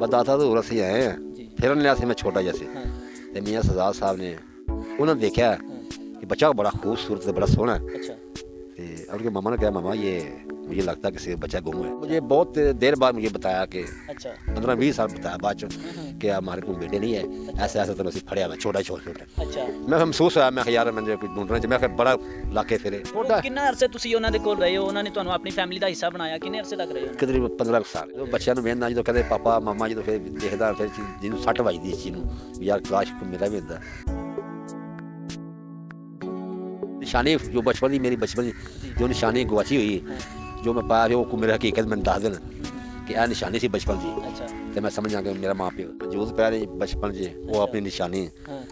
बस दाता तो और ਅਸੀਂ ਆਏ ਆ ਫਿਰਨ ਲਿਆ ਸੀ ਮੈਂ ਛੋਟਾ ਜਿਹਾ ਸੀ ਤੇ ਮੀਆਂ ਸਜ਼ਾਦ ਸਾਹਿਬ ਨੇ ਉਹਨਾਂ ਨੇ ਦੇਖਿਆ कि बच्चा बड़ा खूबसूरत है, बड़ा सोहना है। अच्छा। उनके मामा ने कहा मामा ये मुझे लगता है किसी बच्चा गुम है। मुझे बहुत देर बाद मुझे बताया कि अच्छा 15-20 साल बताया बाद कि हमारे कोई बेटे नहीं है। ऐसे ऐसे तो फड़िया हुआ छोटा छोटा। अच्छा मैं महसूस होया मैं यार मैंने कुछ ढूंढना चाहिए। मैं बड़ा लाके फिरे ਕਿੰਨਾ ਅਰਸੇ ਤੁਸੀਂ ਉਹਨਾਂ ਦੇ ਕੋਲ ਰਹੇ ਹੋ, ਉਹਨਾਂ ਨੇ ਤੁਹਾਨੂੰ ਆਪਣੀ ਫੈਮਿਲੀ ਦਾ ਹਿੱਸਾ ਬਣਾਇਆ, ਕਿੰਨੇ ਅਰਸੇ ਤੱਕ ਰਹੇ ਹੋ? ਤਕਰੀਬਨ 15 ਸਾਲ। ਜਦੋਂ ਬੱਚਿਆਂ ਨੂੰ ਵੇਖਦਾ ਜਦੋਂ ਕਦੇ ਪਾਪਾ ਮਾਮਾ ਜਦੋਂ ਫਿਰ ਦੇਖਦਾ ਫਿਰ ਜਿਹਨੂੰ ਸੱਟ ਵੱਜਦੀ ਇਸ ਚੀਜ਼ ਨੂੰ ਯਾਰ ਕਾਸ਼ ਮੇਰਾ ਵੀ ਹੁੰਦਾ। निशानी जो बचपन की मेरी बचपन की जो निशानी गवाची हुई जो मैं पाया वो मेरी हकीकत मैंने दस दिन कि यह निशानी सी बचपन की। अच्छा तो मैं समझ आ गया मेरा माँ प्यो मौजूद पाया बचपन से वो अपनी निशानी है।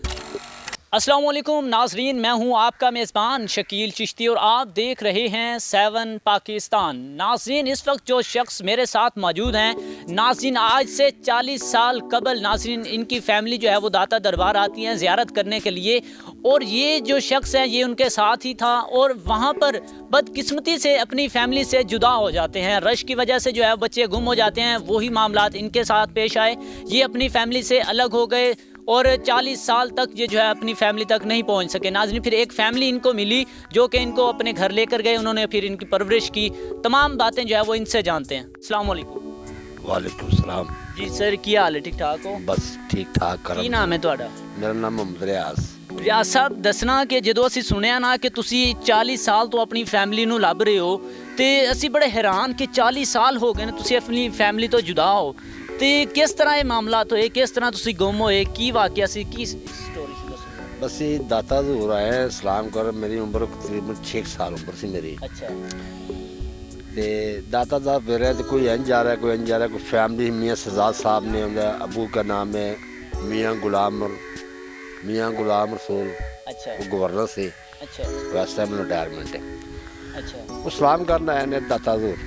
अस्सलाम वालेकुम नाजरीन, मैं हूं आपका मेज़बान शकील चिश्ती और आप देख रहे हैं 7 पाकिस्तान। नाजरीन इस वक्त जो शख्स मेरे साथ मौजूद हैं नाजरीन आज से 40 साल कबल नाजरीन इनकी फ़ैमिली जो है वो दाता दरबार आती हैं ज़ियारत करने के लिए और ये जो शख्स है ये उनके साथ ही था और वहाँ पर बदकिस्मती से अपनी फ़ैमिली से जुदा हो जाते हैं। रश की वजह से जो है बच्चे गुम हो जाते हैं। वही मामलात इनके साथ पेश आए, ये अपनी फ़ैमिली से अलग हो गए और 40 साल तक ये जो है अपनी फैमिली तक नहीं पहुंच सके। नाज़रीन फिर एक फ़ैमिली इनको मिली जो कि इनको अपने घर लेकर गए, उन्होंने फिर इनकी परवरिश की, तमाम बातें जो है वो इनसे जानते हैं। अस्सलाम वालेकुम। वालेकुम सलाम जी सर, क्या हाल है? ठीक ठाक हो? बस ठीक ठाक कर। की नाम है तुहाडा? मेरा नाम मोहम्मद रियाज। रियाज साहब दसना कि ਜਦੋਂ ਅਸੀਂ ਸੁਣਿਆ ਨਾ ਕਿ ਤੁਸੀਂ 40 ਸਾਲ ਤੋਂ ਆਪਣੀ ਫੈਮਿਲੀ ਨੂੰ ਲੱਭ ਰਹੇ ਹੋ ਤੇ ਅਸੀਂ ਬੜੇ ਹੈਰਾਨ ਕਿ 40 ਸਾਲ ਹੋ ਗਏ ਨੇ ਤੁਸੀਂ ਆਪਣੀ ਫੈਮਿਲੀ ਤੋਂ ਜੁਦਾ ਹੋ ਤੇ ਕਿਸ ਤਰ੍ਹਾਂ ਇਹ ਮਾਮਲਾਤ ਹੋਏ, ਕਿਸ ਤਰ੍ਹਾਂ ਤੁਸੀਂ ਗੁੰਮ ਹੋਏ, ਕੀ ਵਾਕਿਆ ਸੀ, ਕੀ ਸਟੋਰੀ ਸੀ ਦੱਸੋ। बस ये दाता तो हो रहा है सलाम कर। मेरी उम्र तकरीबन 6 साल उम्र सी मेरी। अच्छा ਤੇ दाता साहब फिर रहे तो कोई इंज जा रहा है कोई इंज जा रहा है। कोई फैमिली मियाँ सजाद साहब ने उनका अबू का नाम है मियाँ गुलाम रसूल। अच्छा वो गवर्नर से अच्छा वैसे में रिटायरमेंट है। अच्छा वो सलाम करना है ने दाता दूर।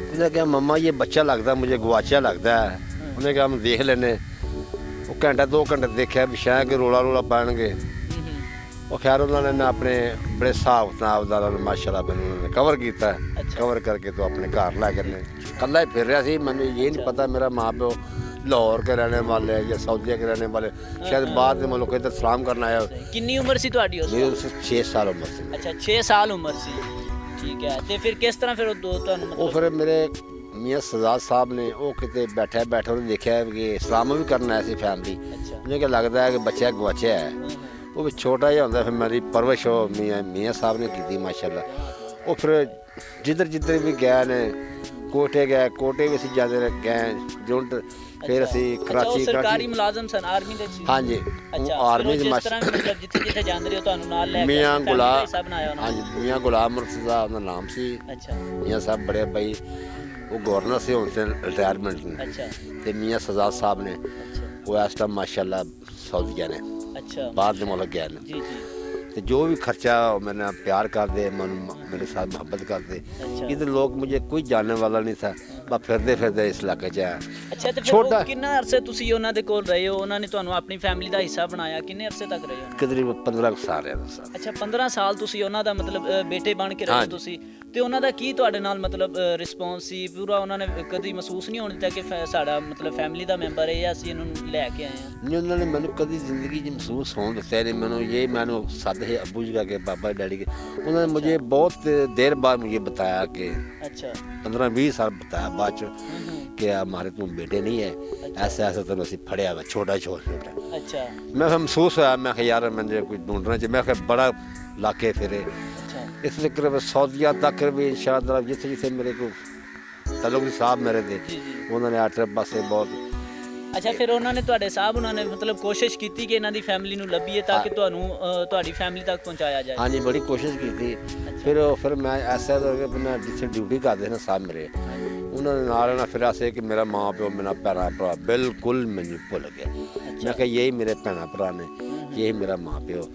उन्हें कहा मम्मा ये बच्चा लगता है मुझे गवाचा लगता है। उन्हें कहा हम देख लेने। वो घंटा 2 घंटे देखा भी शायद कि रोला पैणगे। वो खैर उन्होंने ना अपने बड़े हिसाब किताब माशाल्लाह मैंने उन्होंने कवर किया। अच्छा। कवर करके तो अपने घर लै गए। कला ही फिर रहा सी, मैंने ये नहीं पता मेरा माँ प्यो लाहौर के रहने वाले या सऊदीया के रहने वाले शायद बाद में मुल्क इधर सलाम करना आया। कितनी उम्र सी ਤੁਹਾਡੀ ਉਸ मेरी उससे 6 साल उम्र से। अच्छा 6 साल उम्र ਸੀ, ਠੀਕ ਹੈ। ਤੇ ਫਿਰ ਕਿਸ ਤਰ੍ਹਾਂ ਫਿਰ ਉਹ ਦੋ ਤੁਹਾਨੂੰ वो फिर मेरे मियाँ सजाद साहब ने वो कितने बैठे उन्हें देखा कि सलाम भी करना है फैमिली। अच्छा उन्हें क्या लगता है कि बच्चा गवाचा है। वो भी छोटा ही होता। फिर मेरी परवरिश मियाँ साहब ने की माशाल्लाह। वो फिर जिधर भी गए ने कोटे भी असी जाते गए जुंट फिर असी कराची सरकारी मुलाजम सन आर्मी दे ਸੀ। हाँ जी अच्छा आर्मी जिस तरह मतलब जिथे ਜਾਂਦੇ ਰਹੇ ਹੋ ਤੁਹਾਨੂੰ ਨਾਲ ਲੈ ਕੇ मियाँ गुलाम ਸਾਹਿਬ ਬਣਾਇਆ ਉਹਨਾਂ हाँ जी मियाँ गुलाम मुर्तज़ा उनका नाम सी। अच्छा मियाँ साहब बड़े भाई वो गवर्नर से उनसे रिटायरमेंट ने। अच्छा ते मियाँ सजाद साहब ने अच्छा वो इस टाइम माशाल्लाह सऊदीया ने अच्छा बाहर के मुल्क गए ने। जी जी तो जो भी खर्चा मैंने प्यार करते मेरे साथ मोहब्बत करते। अच्छा इधर लोग मुझे कोई जानने वाला नहीं था। मैं फिरते इस इलाके च आया। ਅੱਛਾ ਤੇ ਫਿਰ ਕਿੰਨਾ ਅਰਸੇ ਤੁਸੀਂ ਉਹਨਾਂ ਦੇ ਕੋਲ ਰਹੇ ਹੋ, ਉਹਨਾਂ ਨੇ ਤੁਹਾਨੂੰ ਆਪਣੀ ਫੈਮਿਲੀ ਦਾ ਹਿੱਸਾ ਬਣਾਇਆ, ਕਿੰਨੇ ਅਰਸੇ ਤੱਕ ਰਹੇ ਹੋ? तकरीबन 15 साल रहा था। ਅੱਛਾ 15 ਸਾਲ ਤੁਸੀਂ ਉਹਨਾਂ ਦਾ ਮਤਲਬ ਬੇਟੇ ਬਣ ਕੇ ਰਹੇ ਹੋ ਤੁਸੀਂ ਤੇ ਉਹਨਾਂ ਦਾ ਕੀ ਤੁਹਾਡੇ ਨਾਲ ਮਤਲਬ ਰਿਸਪੌਂਸ ਸੀ ਪੂਰਾ? ਉਹਨਾਂ ਨੇ ਕਦੀ ਮਹਿਸੂਸ ਨਹੀਂ ਹੋਣ ਦਿੱਤਾ ਕਿ ਸਾਡਾ ਮਤਲਬ ਫੈਮਿਲੀ ਦਾ ਮੈਂਬਰ ਹੈ ਜਾਂ ਅਸੀਂ ਇਹਨੂੰ ਲੈ ਕੇ ਆਏ ਹਾਂ? नहीं उन्होंने मैंने कभी ज़िंदगी में महसूस होने दिता नहीं। मैंने ये मैंने साथ ही अबू जी का के पापा डैडी के उन्होंने मुझे बहुत देर बाद मुझे बताया कि अच्छा 15-20 साल बताया बाद कि हमारे तुम बेटे नहीं है। ऐसे ऐसे तो असी फड़िया हुआ छोटा छोटा। अच्छा मैं महसूस होया मैं यार मैंने कुछ ढूंढना चाहिए। मैं बड़ा लाके फिरे अच्छा इस तक सऊदीया तक भी इंशाअल्लाह जिथे जिथे मेरे को तल्लुक साहब मेरे थे जी जी उन्होंने आटे पासे बहुत। ਅੱਛਾ ਫਿਰ ਉਹਨਾਂ ਨੇ ਤੁਹਾਡੇ ਸਾਹਿਬ ਉਹਨਾਂ ਨੇ ਮਤਲਬ ਕੋਸ਼ਿਸ਼ ਕੀਤੀ ਕਿ ਇਹਨਾਂ ਦੀ ਫੈਮਿਲੀ ਨੂੰ ਲੱਭੀਏ ਤਾਂ ਕਿ ਤੁਹਾਨੂੰ ਤੁਹਾਡੀ ਫੈਮਿਲੀ ਤੱਕ ਪਹੁੰਚਾਇਆ ਜਾਏ? हाँ जी बड़ी कोशिश की थी। फिर मैं ऐसा मैं जिथे ड्यूटी करते ना साहब मेरे उन्होंने नाल ना फिर ऐसे कि मेरा माँ प्यो मेरा भैन भरा बिल्कुल मैनू भुल गया। मैं कहा यही मेरे भैन भरा ने यही मेरा माँ प्यो।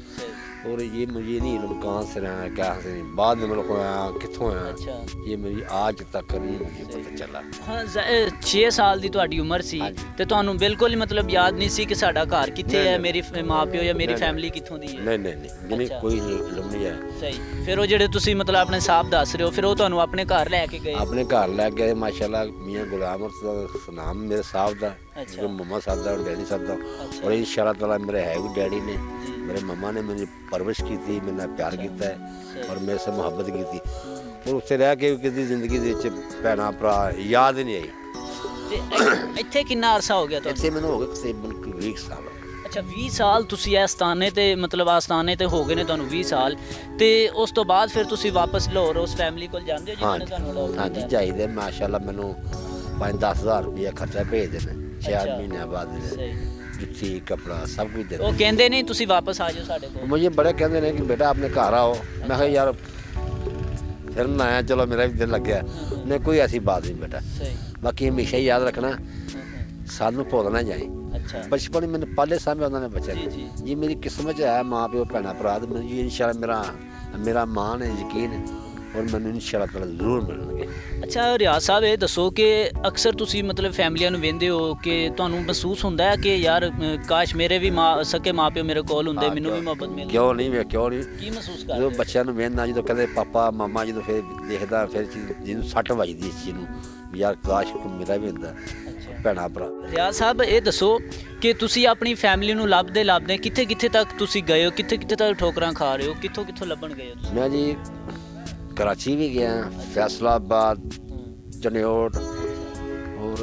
और ये मुझे नहीं इल्म कहाँ से रहा है क्या से नहीं, बाद में मेरे को आया कितों आया, अच्छा ये मेरी आज तक नहीं मुझे पता चला। ਹਾਂ 6 ਸਾਲ ਦੀ ਤੁਹਾਡੀ ਉਮਰ ਸੀ ਹਾਂਜੀ। ਤੇ ਤੁਹਾਨੂੰ ਬਿਲਕੁਲ ਹੀ ਮਤਲਬ ਯਾਦ ਨਹੀਂ ਸੀ ਕਿ ਸਾਡਾ ਘਰ ਕਿੱਥੇ ਨਹੀਂ, ਹੈ, ਨਹੀਂ। ਮੇਰੀ ਮਾਪਿਓ ਜਾਂ ਮੇਰੀ ਨਹੀਂ, ਫੈਮਿਲੀ ਕਿੱਥੋਂ ਦੀ ਹੈ। नहीं मैंने अच्छा। कोई इल्म नहीं है। ਸਹੀ। ਫਿਰ ਉਹ ਜਿਹੜੇ ਤੁਸੀਂ ਮਤਲਬ ਆਪਣੇ ਸਾਹਿਬ ਦੱਸ ਰਹੇ ਹੋ, ਫਿਰ ਉਹ ਤੁਹਾਨੂੰ ਆਪਣੇ ਘਰ ਲੈ ਕੇ ਗਏ। अपने घर लग गए माशाल्लाह, मियाँ गुलाम और नाम मेरे साहब दा, अच्छा। मम्मा साहब दा और डैडी साहब दा, अच्छा। और इंशाल्लाह ताला मेरे है भी डैडी ने, जी। मेरे मम्मा ने मुझे परवरिश की थी, मैंने प्यार अच्छा। किया है सही। और मेरे से मोहब्बत की थी, और उससे रह के किसी जिंदगी ਦੇ ਵਿੱਚ ਭੈਣਾ ਭਰਾ याद ही नहीं आई। ਤੇ ਇੱਥੇ ਕਿੰਨਾ ਅਰਸਾ ਹੋ ਗਿਆ ਤੁਹਾਨੂੰ? ਇੱਥੇ ਮੈਨੂੰ ਹੋ ਗਏ ਤਕਰੀਬਨ 20 ਸਾਲ। ਅੱਛਾ 20 ਸਾਲ ਤੁਸੀਂ ਇਸ ਸਥਾਨੇ ਤੇ ਮਤਲਬ ਆਸਤਾਨੇ ਤੇ ਹੋ ਗਏ ਨੇ ਤੁਹਾਨੂੰ 20 ਸਾਲ, ਤੇ ਉਸ ਤੋਂ ਬਾਅਦ ਫਿਰ ਤੁਸੀਂ ਵਾਪਸ ਲਾਹੌਰ ਉਸ ਫੈਮਿਲੀ ਕੋਲ ਜਾਂਦੇ ਹੋ ਜਿਨ੍ਹਾਂ ਨੇ ਤੁਹਾਨੂੰ ਲਾਹੌਰ ਹਾਂਜੀ ਭੇਜਿਆ? ਚਾਹੀਦੇ ਮਾਸ਼ਾਅੱਲਾ, ਮੈਨੂੰ 5-10 ਹਜ਼ਾਰ ਰੁਪਇਆ ਖਰਚਾ ਭੇਜਦੇ ਨੇ 6 ਅੱਛਾ। ਮਹੀਨਿਆਂ ਬਾਅਦ, ਸਹੀ। ਜੁੱਤੀ कपड़ा सब कुछ देते ਉਹ ਕਹਿੰਦੇ ਨਹੀਂ ਤੁਸੀਂ ਵਾਪਸ ਆ ਜਾਓ ਸਾਡੇ ਕੋਲ? मुझे बड़े कहते हैं कि बेटा अपने घर आओ। मैं कहा यार फिर ना आया, चलो मेरा भी दिल लग गया। नहीं कोई ऐसी बात नहीं बेटा, ਸਹੀ। बाकी हमेशा ही याद रखना सानू भुल ना जाए। ਅੱਛਾ बचपन में मैंने पाले सामने उन्होंने बच्चे जी, जी। ये मेरी किस्मत है, माँ प्यो भैन भरा मुझे इंशाल्लाह मेरा मान है, यकीन है, और मैंने इंशाल्लाह ताला जरूर मिलणगे। ਅੱਛਾ ਰਿਆਜ਼ ਸਾਹਿਬ ਇਹ ਦੱਸੋ ਕਿ ਅਕਸਰ ਤੁਸੀਂ ਮਤਲਬ ਫੈਮਲੀਆਂ ਨੂੰ ਵੇਖਦੇ ਹੋ ਕਿ ਤੁਹਾਨੂੰ ਮਹਿਸੂਸ ਹੁੰਦਾ ਹੈ ਕਿ ਯਾਰ ਕਾਸ਼ ਮੇਰੇ ਵੀ ਸਕੇ ਮਾਪਿਓ ਮੇਰੇ ਕੋਲ ਹੁੰਦੇ, ਮੈਨੂੰ ਵੀ ਮੁਹੱਬਤ ਮਿਲਦੀ? क्यों नहीं वे क्यों नहीं, ਕੀ ਮਹਿਸੂਸ ਜਦੋਂ ਕਰਦੇ ਹੋ? ਬੱਚਿਆਂ ਨੂੰ ਵੇਖਦਾ, ਜਦੋਂ ਕਹਿੰਦੇ ਪਾਪਾ ਮਾਮਾ, ਜਦੋਂ ਫਿਰ ਦੇਖਦਾ, ਫਿਰ ਜਿਹਨੂੰ ਸੱਟ ਵੱਜਦੀ ਇਸ ਚੀਜ਼ ਨੂੰ ਵੀ ਯਾਰ ਕਾਸ਼ ਮੇਰਾ ਵੀ ਹੁੰਦਾ ਅੱਛਾ ਭੈਣਾ ਭਰਾ। ਰਿਆਜ਼ ਸਾਹਿਬ ਇਹ ਦੱਸੋ ਕਿ ਤੁਸੀਂ ਆਪਣੀ ਫੈਮਿਲੀ ਨੂੰ ਲੱਭਦੇ ਕਿੱਥੇ ਕਿੱਥੇ ਤੱਕ ਤੁਸੀਂ ਗਏ ਹੋ, ਕਿੱਥੇ ਕਿੱਥੇ ਤੱਕ ਠੋਕਰਾਂ ਖਾ ਰਹੇ ਹੋ, ਕਿੱਥੋਂ ਕਿੱਥੋਂ ਲੱਭਣ ਗਏ ਹੋ ਤੁਸੀਂ? मैं जी कराची भी गया, फैसलाबाद, जनेौट और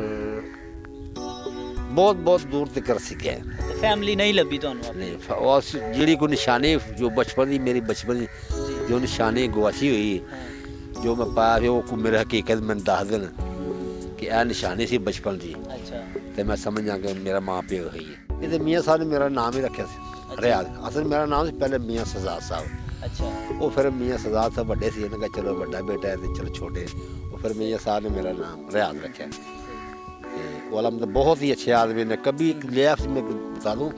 बहुत दूर तक कर सके। ਤੇ ਫੈਮਿਲੀ ਨਹੀਂ ਲੱਭੀ ਤੁਹਾਨੂੰ ਆਪਣੀ? नहीं और जी कोई निशानी जो बचपन की मेरी बचपन की जो निशानी गुआची हुई, ਹਾਂ। जो मैं पाया वो को मेरे हकीकत मैंने दस दिन कि यह निशानी सी बचपन की, ਅੱਛਾ तो मैं समझ आ कि मेरा माँ प्यो है ये। तो मियाँ साहब ने मेरा नाम ही रखा सी रियाज, असल मेरा नाम से पहले मियाँ सजाद साहब, ਅੱਛਾ ਉਹ ਫਿਰ ਮੀਆਂ ਸਜ਼ਾਦ ਸਾਹਿਬ ਵੱਡੇ ਸੀ, ਇਹਨਾਂ ਦਾ ਚਲੋ ਵੱਡਾ ਬੇਟਾ ਹੈ ਤੇ ਚਲੋ ਛੋਟੇ, ਉਹ ਫਿਰ ਮੀਆਂ ਸਾਹਿਬ ਨੇ ਮੇਰਾ ਨਾਮ ਰਿਆਜ਼ ਰੱਖਿਆ। ਤੇ ਉਹ ਅਲਮ ਬਹੁਤ ਹੀ ਅੱਛੇ ਆਦਮੀ ਨੇ, ਕभी ਲਾਈਫ में बता दूं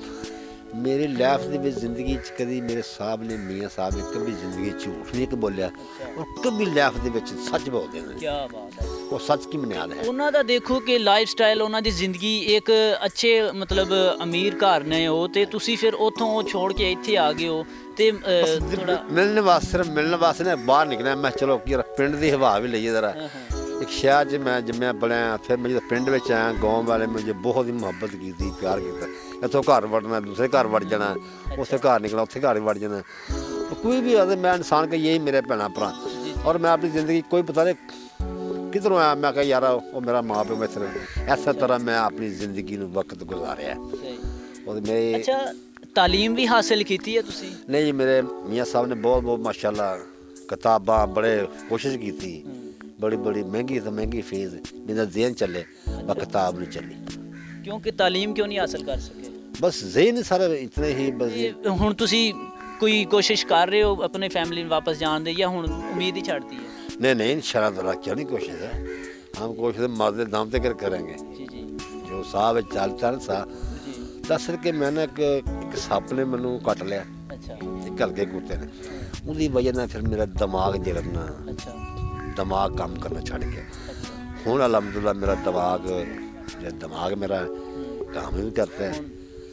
मेरी लाइफ ਦੇ ਵਿੱਚ ਜ਼ਿੰਦਗੀ 'ਚ ਕਦੀ ਮੇਰੇ ਸਾਹਿਬ ਨੇ, ਮੀਆਂ ਸਾਹਿਬ ਨੇ ਕभी ਜ਼ਿੰਦਗੀ 'ਚ ਝੂਠ ਨਹੀਂ ਬੋਲਿਆ, ਔਰ ਕभी ਲਾਈਫ ਦੇ ਵਿੱਚ ਸੱਚ ਬੋਲਦੇ ਨੇ। ਕੀ ਬਾਤ ਹੈ। ਉਹ ਸੱਚ ਕੀ ਬੁਨਿਆਦ ਹੈ। ਉਹਨਾਂ ਦਾ ਦੇਖੋ ਕਿ ਲਾਈਫ ਸਟਾਈਲ, ਉਹਨਾਂ ਦੀ ਜ਼ਿੰਦਗੀ ਇੱਕ ਅੱਛੇ ਮਤਲਬ ਅਮੀਰ ਘਰ ਨੇ ਉਹ, ਤੇ ਤੁਸੀਂ ਫਿਰ ਉੱਥੋਂ ਛੋੜ ਕੇ ਇੱਥੇ ਆ ਗਏ ਹੋ ਤੇ ਥੋੜਾ ਮਿਲਣ ਵਾਸਤੇ, ਸਿਰਫ ਮਿਲਣ ਵਾਸਤੇ ਨੇ ਬਾਹਰ ਨਿਕਲਿਆ। ਮੈਂ ਚਲੋ ਕੀ ਪਿੰਡ ਦੀ ਹਵਾ ਵੀ ਲਈਏ ਜ਼ਰਾ। एक शहर च मैं जम्मिया पलिया, फिर मैं जो पिंड में आया, गाँव वाले मुझे बहुत ही मुहब्बत की थी, प्यार किया। इतों घर वड़ना, दूसरे घर वड़ जाना, उससे घर निकलना, उत्थे घर वड़ जाना। कोई भी आदमी, मैं इंसान का यही मेरे भैन भरा, और मैं अपनी ज़िंदगी कोई पता नहीं किधरों आया, मैं कहा यार वो मेरा माँ प्यो, मैं इस तरह मैं अपनी ज़िंदगी में वक्त गुजारिया। और मेरे ਅੱਛਾ ਤਾਲੀਮ ਵੀ ਹਾਸਿਲ ਕੀਤੀ ਹੈ ਤੁਸੀਂ? नहीं जी, मेरे मियाँ साहब ने बहुत माशाल्लाह किताबां बड़े कोशिश की थी, बड़ी महंगी तो महंगी फीस, मेरा ज़हन चले पर किताब नहीं चली। ਕਿਉਂਕਿ ਤਾਲੀਮ ਕਿਉਂ ਨਹੀਂ ਹਾਸਿਲ ਕਰ ਸਕੇ? बस ज़हन सारे इतने ही बस। ਤੇ ਹੁਣ ਤੁਸੀਂ ਕੋਈ ਕੋਸ਼ਿਸ਼ ਕਰ ਰਹੇ ਹੋ ਆਪਣੇ ਫੈਮਿਲੀ ਨੂੰ ਵਾਪਸ ਜਾਣ ਦੀ, ਜਾਂ ਹੁਣ ਉਮੀਦ ਹੀ ਛੱਡਤੀ ਹੈ? नहीं इंशाअल्लाह ताला क्या नहीं कोशिश है, हम कोशिश मर्द दाम तक करेंगे। ਜੀ ਜੀ जो साहब चल सा ਜੀ। दस के मैंने एक सप ने मैनू कट लिया, ਅੱਛਾ एक हल्के कुत्ते ने, उसकी वजह ना फिर मेरा दिमाग जलना, ਅੱਛਾ दिमाग काम करना छड़ गया। ਅੱਛਾ हूँ अलहमदुल्ला मेरा दिमाग मेरा काम भी करता है,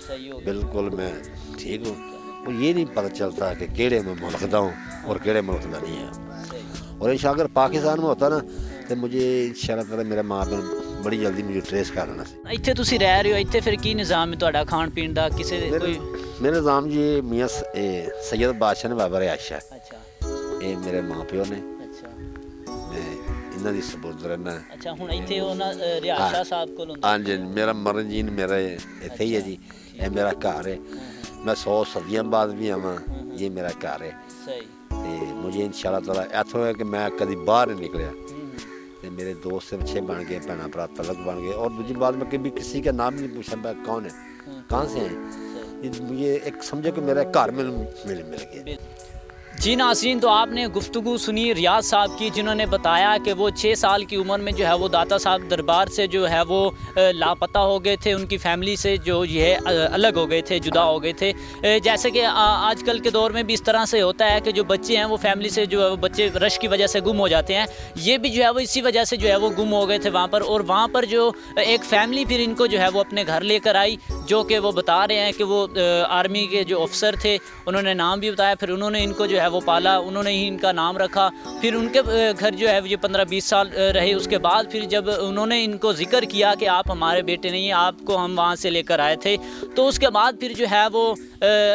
ਸਹੀ ਹੋ ਗਿਆ। बिल्कुल मैं ठीक हूँ। और ये नहीं पता चलता कि केड़े में मुल्क का हूँ और केड़े मुल्क का नहीं है। ਸਹੀ। और इंशाअल्लाह अगर पाकिस्तान में होता ना तो मुझे इंशाअल्लाह ताला मेरा माँ बाप बड़ी जल्दी मुझे ट्रेस कर लेना सी। ਇੱਥੇ ਤੁਸੀਂ ਰਹਿ ਰਹੇ ਹੋ, ਇੱਥੇ ਫਿਰ ਕੀ ਨਿਜ਼ਾਮ ਹੈ ਤੁਹਾਡਾ ਖਾਣ ਪੀਣ ਦਾ? ਕਿਸੇ ਦੇ ਕੋਈ? मेरे नाम जी मियाँ सैयद बादशाह ने बाबा रियाज शाह, ਅੱਛਾ ये मेरे माँ प्यो ने, ਅੱਛਾ मैं इन्हों की सपुर्द रहना। ਅੱਛਾ ਹੁਣ ਇੱਥੇ ਉਹਨਾਂ ਰਿਆਜ਼ ਸ਼ਾਹ ਸਾਹਿਬ ਕੋਲ ਹੁੰਦੇ? हाँ जी, मेरा मरण जीन मेरा इत्थे ही है जी, ये मेरा घर है। मैं 100 सदियों बाद भी आवां, ये मेरा घर है। ਸਹੀ। ਤੇ मुझे इंशाअल्लाह ताला इत्थों है कि मैं कभी बाहर नहीं निकलिया, तो मेरे दोस्त अच्छे बन गए, भैन भरा तलक बन गए। और दूसरी बात, मैं कभी किसी का नाम नहीं पूछा मैं कौन है, कहाँ से हैं, मुझे एक समझो कि मेरा घर में मिल गया। जी नाज़रीन, तो आपने गुफ्तगू सुनी रियाज साहब की, जिन्होंने बताया कि वो 6 साल की उम्र में जो है वो दाता साहब दरबार से जो है वो लापता हो गए थे, उनकी फैमिली से जो ये अलग हो गए थे, जुदा हो गए थे। जैसे कि आजकल के दौर में भी इस तरह से होता है कि जो बच्चे हैं वो फैमिली से जो है वो बच्चे रश की वजह से गुम हो जाते हैं। ये भी जो है वो इसी वजह से जो है वो गुम हो गए थे वहाँ पर, और वहाँ पर जो एक फैमिली फिर इनको जो है वो अपने घर लेकर आई, जो कि वो बता रहे हैं कि वो आर्मी के जो अफसर थे, उन्होंने नाम भी बताया, फिर उन्होंने इनको जो है वो पाला, उन्होंने ही इनका नाम रखा। फिर उनके घर जो है ये 15-20 साल रहे। उसके बाद फिर जब उन्होंने इनको जिक्र किया कि आप हमारे बेटे नहीं, आपको हम वहाँ से लेकर आए थे, तो उसके बाद फिर जो है वो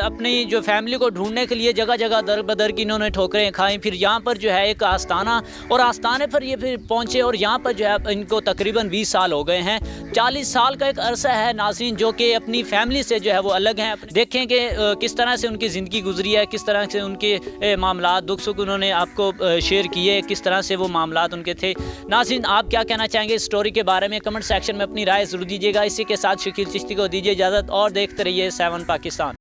अपनी जो फैमिली को ढूंढने के लिए जगह जगह दर बदर की इन्होंने ठोकरें खाई। फिर यहाँ पर जो है एक आस्ताना, और आस्ताने पर ये फिर पहुँचे, और यहाँ पर जो है इनको तकरीबन 20 साल हो गए हैं। 40 साल का एक अरसा है नाज़रीन, जो कि अपनी फैमिली से जो है वो अलग हैं। देखें कि किस तरह से उनकी ज़िंदगी गुजरी है, किस तरह से उनके मामलात दुख सुख उन्होंने आपको शेयर किए, किस तरह से वो मामलात उनके थे। नाज़रीन, आप क्या कहना चाहेंगे इस स्टोरी के बारे में? कमेंट सेक्शन में अपनी राय ज़रूर दीजिएगा। इसी के साथ शकील चिश्ती को दीजिए इजाज़त, और देखते रहिए 7 पाकिस्तान।